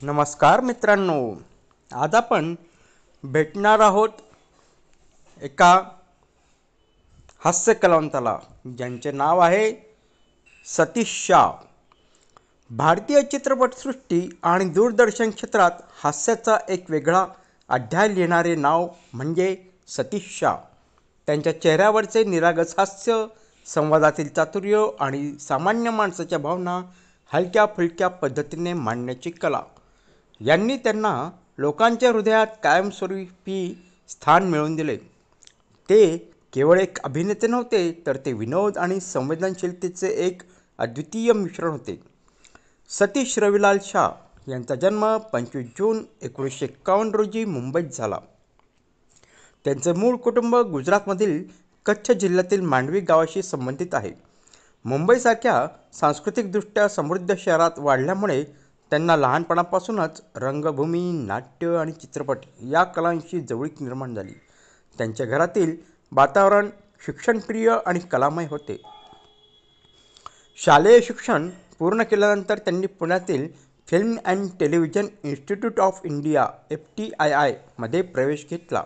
नमस्कार मित्रांनो, आज आपण भेटणार आहोत एका हास्य कलावंताला ज्यांचे नाव आहे सतीश शाह. भारतीय चित्रपटसृष्टी आणि दूरदर्शन क्षेत्रात हास्याचा एक वेगळा अध्याय लिहिणारे नाव म्हणजे सतीश शाह. त्यांच्या चेहऱ्यावरचे निरागस हास्य, संवादातील चातुर्य आणि सामान्य माणसाच्या भावना हलक्या फुलक्या पद्धतीने मांडण्याची कला यांनी त्यांना लोकांच्या हृदयात कायमस्वरूपी स्थान मिळवून दिले. ते केवळ एक अभिनेते नव्हते, तर ते विनोद आणि संवेदनशीलतेचे एक अद्वितीय मिश्रण होते. सतीश रविलाल शाह यांचा जन्म 25 जून 1951 रोजी मुंबईत झाला. त्यांचे मूळ कुटुंब गुजरातमधील कच्छ जिल्ह्यातील मांडवी गावाशी संबंधित आहे. मुंबईसारख्या सांस्कृतिकदृष्ट्या समृद्ध शहरात वाढल्यामुळे त्यांना लहानपणापासूनच रंगभूमी, नाट्य आणि चित्रपट या कलांशी जवळीक निर्माण झाली. त्यांच्या घरातील वातावरण शिक्षणप्रिय आणि कलामय होते. शालेय शिक्षण पूर्ण केल्यानंतर त्यांनी पुण्यातील film and television institute of India FTII मध्ये प्रवेश घेतला.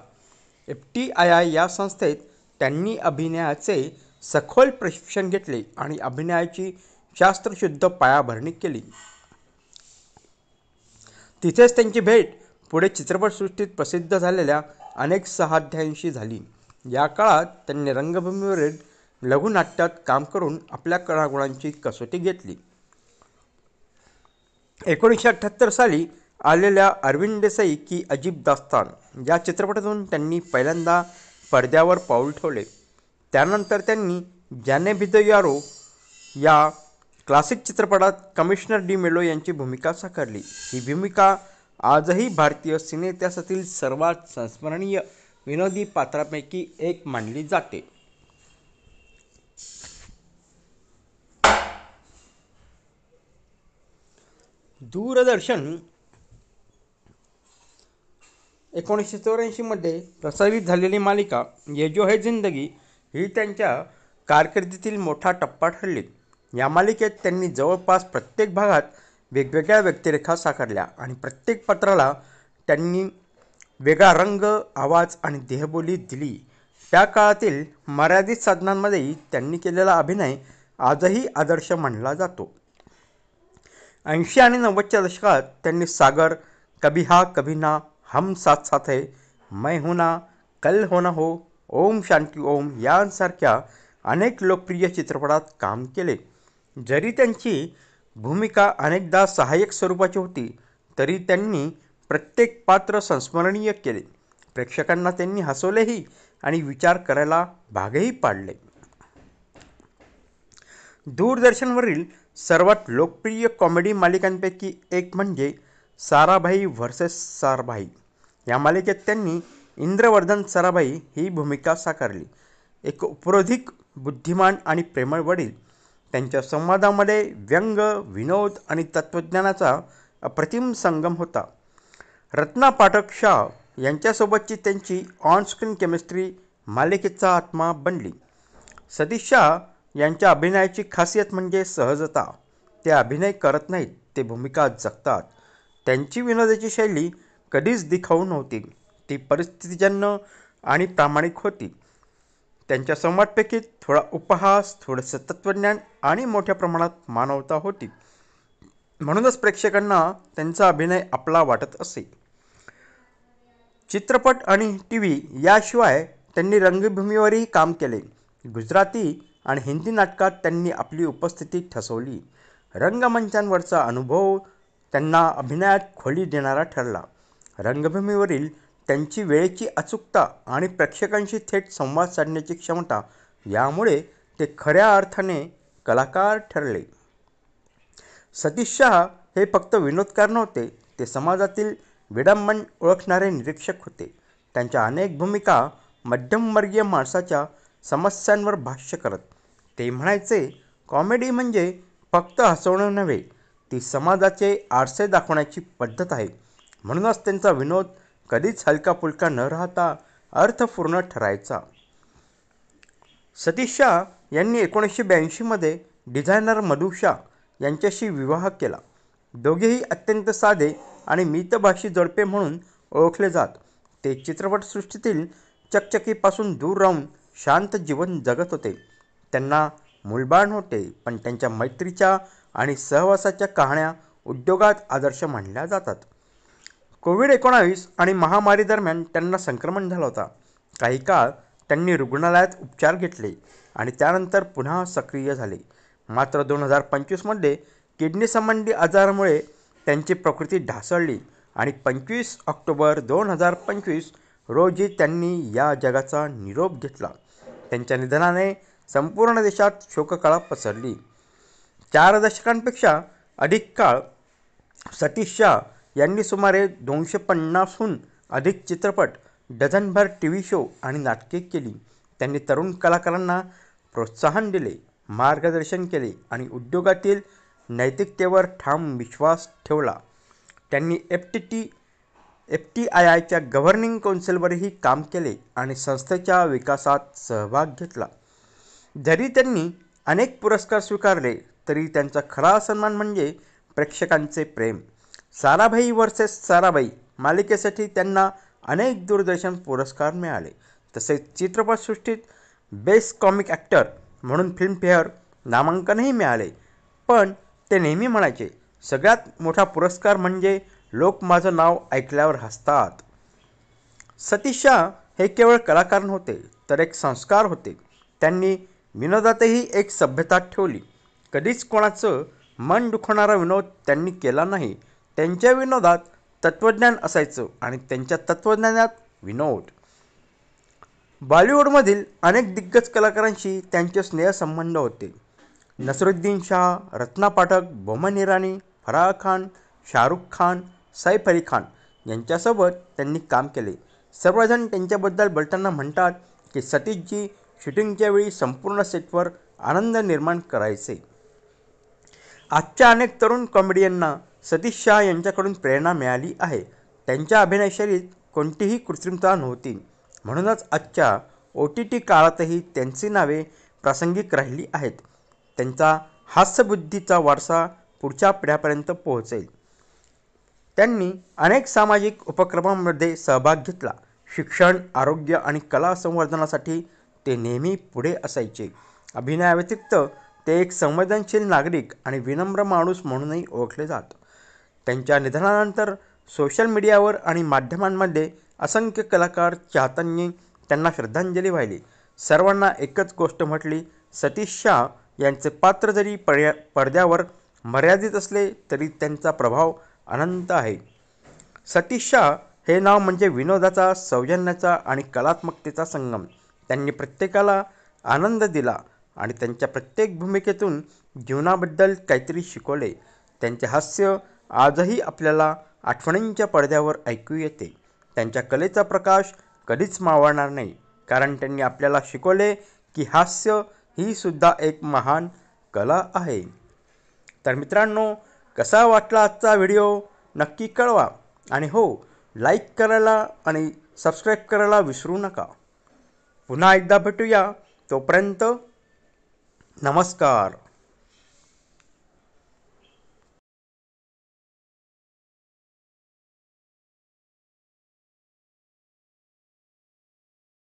FTII या संस्थेत त्यांनी अभिनयाचे सखोल प्रशिक्षण घेतले आणि अभिनयाची शास्त्रशुद्ध पायाभरणी केली. तिथेच त्यांची भेट पुढे चित्रपटसृष्टीत प्रसिद्ध झालेल्या अनेक सहाध्यांशी झाली. या काळात त्यांनी रंगभूमीवरील लघुनाट्यात काम करून आपल्या कलागुणांची कसोटी घेतली. 1978 साली आलेल्या अरविंद देसाई की अजीब दास्तान या चित्रपटातून त्यांनी पहिल्यांदा पडद्यावर पाऊल ठेवले. त्यानंतर त्यांनी जाने भी तो यारो या क्लासिक चित्रपटात कमिशनर डी मेलो यांची भूमिका साकारली. ही भूमिका आजही भारतीय सिनेइतिहासातील सर्वात संस्मरणीय विनोदी पात्रांपैकी एक मानली जाते. दूरदर्शन 1984 मध्ये प्रसारित झालेली मालिका ये जो है जिंदगी ही त्यांच्या कारकिर्दीतील मोठा टप्पा ठरली. या मालिकेत त्यांनी जवळपास प्रत्येक भागात वेगवेगळ्या व्यक्तिरेखा साकारल्या आणि प्रत्येक पात्राला त्यांनी वेगळा रंग, आवाज आणि देहबोली दिली. त्या काळातील मर्यादित साधनांमध्येही त्यांनी केलेला अभिनय आजही आदर्श मानला जातो. 80 आणि 90च्या दशकात त्यांनी सागर, कभी हा कभी ना, हम साथ साथ है, मैं हूं ना, कल हो ना हो, ओम शांती ओम यांसारख्या अनेक लोकप्रिय चित्रपटात काम केले. जरी त्यांची भूमिका अनेकदा सहाय्यक स्वरूपाची होती, तरी त्यांनी प्रत्येक पात्र संस्मरणीय केले. प्रेक्षकांना त्यांनी हसवलेही आणि विचार करायला भागही पाडले. दूरदर्शनवरील सर्वात लोकप्रिय कॉमेडी मालिकांपैकी एक म्हणजे साराभाई व्हर्सेस साराभाई. या मालिकेत त्यांनी इंद्रवर्धन साराभाई ही भूमिका साकारली. एक उपरोधिक, बुद्धिमान आणि प्रेमळ वडील. त्यांच्या संवादामध्ये व्यंग, विनोद आणि तत्त्वज्ञानाचा अप्रतिम संगम होता. रत्ना पाठक शाह यांच्यासोबतची त्यांची ऑन-स्क्रीन केमिस्ट्री मालिकेचा आत्मा बनली. सतीश शाह यांच्या अभिनयाची खासियत म्हणजे सहजता. ते अभिनय करत नाहीत, ते भूमिका जगतात. त्यांची विनोदाची शैली कधीच दिखाऊ नव्हती, ती परिस्थितीजन्य आणि प्रामाणिक होती. त्यांच्या संवादापैकी थोडा उपहास, थोडेसे तत्त्वज्ञान आणि मोठ्या प्रमाणात मानवता होती. म्हणूनच प्रेक्षकांना त्यांचा अभिनय आपला वाटत असे. चित्रपट आणि TV याशिवाय त्यांनी रंगभूमीवरही काम केले. गुजराती आणि हिंदी नाटकात त्यांनी आपली उपस्थिती ठसवली. रंगमंचांवरचा अनुभव त्यांना अभिनयात खोली देणारा ठरला. रंगभूमीवरील त्यांची वेळेची अचूकता आणि प्रेक्षकांशी थेट संवाद साधण्याची क्षमता यामुळे ते खऱ्या अर्थाने कलाकार ठरले. सतीश शाह हे फक्त विनोदकार नव्हते, ते समाजातील विडंबन ओळखणारे निरीक्षक होते. त्यांच्या अनेक भूमिका मध्यमवर्गीय माणसाच्या समस्यांवर भाष्य करत. ते म्हणायचे, कॉमेडी म्हणजे फक्त हसवणं नव्हे, ती समाजाचे आरसे दाखवण्याची पद्धत आहे. म्हणूनच त्यांचा विनोद कधीच हलका-फुलका न राहता अर्थपूर्ण ठरायचा. सतीश शाह यांनी 1982 मध्ये डिझायनर मधू शाह यांच्याशी विवाह केला. दोघेही अत्यंत साधे आणि मितभाषी जोडपे म्हणून ओळखले जात. ते चित्रपटसृष्टीतील चकचकीपासून दूर राहून शांत जीवन जगत होते. त्यांना मूलबाळ नव्हते, पण त्यांच्या मैत्रीच्या आणि सहवासाच्या कहाण्या उद्योगात आदर्श मानल्या जातात. कोविड-19 आणि महामारी दरम्यान त्यांना संक्रमण झालं होता. काही काळ त्यांनी रुग्णालयात उपचार घेतले आणि त्यानंतर पुन्हा सक्रिय झाले. मात्र 2025 किडनी संबंधी आजारामुळे त्यांची प्रकृती ढासळली आणि 25 ऑक्टोबर 2025 रोजी त्यांनी या जगाचा निरोप घेतला. त्यांच्या निधनाने संपूर्ण देशात शोककळा पसरली. 4 दशकांपेक्षा अधिक काळ सतीश शाह यांनी सुमारे 250हून अधिक चित्रपट, डझनभर टीव्ही शो आणि नाटके केली. त्यांनी तरुण कलाकारांना प्रोत्साहन दिले, मार्गदर्शन केले आणि उद्योगातील नैतिकतेवर ठाम विश्वास ठेवला. त्यांनी FTIच्या गव्हर्निंग कौन्सिलवरही काम केले आणि संस्थेच्या विकासात सहभाग घेतला. जरी त्यांनी अनेक पुरस्कार स्वीकारले तरी त्यांचा खरा सन्मान म्हणजे प्रेक्षकांचे प्रेम. साराभाई व्हर्सेस साराभाई मालिकेसाठी त्यांना अनेक दूरदर्शन पुरस्कार मिळाले. तसेच चित्रपटसृष्टीत बेस्ट कॉमिक ॲक्टर म्हणून फिल्मफेअर नामांकनही मिळाले. पण ते नेहमी म्हणायचे, सगळ्यात मोठा पुरस्कार म्हणजे लोक माझं नाव ऐकल्यावर हसतात. सतीश शाह हे केवळ कलाकार नव्हते, तर एक संस्कार होते. त्यांनी विनोदातही एक सभ्यता ठेवली. कधीच कोणाचं मन दुखवणारा विनोद त्यांनी केला नाही. त्यांच्या विनोदात तत्त्वज्ञान असायचं आणि त्यांच्या तत्त्वज्ञानात विनोद. बॉलिवूडमधील अनेक दिग्गज कलाकारांशी त्यांचे स्नेहसंबंध होते. नसीरुद्दीन शाह, रत्ना पाठक, बोमन इराणी, फराह खान, शाहरुख खान, सैफ अली खान यांच्यासोबत त्यांनी काम केले. सर्वजण त्यांच्याबद्दल बोलताना म्हणतात की सतीशजी शूटिंगच्या वेळी संपूर्ण सेटवर आनंद निर्माण करायचे. आजच्या अनेक तरुण कॉमेडियनना सतीश शाह यांच्याकडून प्रेरणा मिळाली आहे. त्यांच्या अभिनयशैलीत कोणतीही कृत्रिमता नव्हती. म्हणूनच आजच्या OTT काळातही त्यांची नावे प्रासंगिक राहिली आहेत. त्यांचा हास्यबुद्धीचा वारसा पुढच्या पिढ्यांपर्यंत पोहोचेल. त्यांनी अनेक सामाजिक उपक्रमांमध्ये सहभाग घेतला. शिक्षण, आरोग्य आणि कला संवर्धनासाठी ते नेहमी पुढे असायचे. अभिनयाव्यतिरिक्त ते एक संवेदनशील नागरिक आणि विनम्र माणूस म्हणूनही ओळखले जात. त्यांच्या निधनानंतर सोशल मीडियावर आणि माध्यमांमध्ये असंख्य कलाकार, चाहत्यांनी त्यांना श्रद्धांजली वाहिली. सर्वांना एकच गोष्ट म्हटली, सतीश शाह यांचे पात्र जरी पडद्यावर मर्यादित असले तरी त्यांचा प्रभाव अनंत आहे. सतीश शाह हे नाव म्हणजे विनोदाचा, सौजन्याचा आणि कलात्मकतेचा संगम. त्यांनी प्रत्येकाला आनंद दिला आणि त्यांच्या प्रत्येक भूमिकेतून जीवनाबद्दल काहीतरी शिकवले. त्यांचे हास्य आजही आपल्याला आठवणींच्या पडद्यावर ऐकू येते. त्यांच्या कलेचा प्रकाश कधीच मावळणार नाही, कारण त्यांनी आपल्याला शिकवले की हास्य ही सुद्धा एक महान कला आहे. तर मित्रांनो, कसा वाटला आजचा व्हिडिओ नक्की कळवा आणि हो, लाईक करायला आणि सबस्क्राईब करायला विसरू नका. पुन्हा एकदा भेटूया. तोपर्यंत नमस्कार.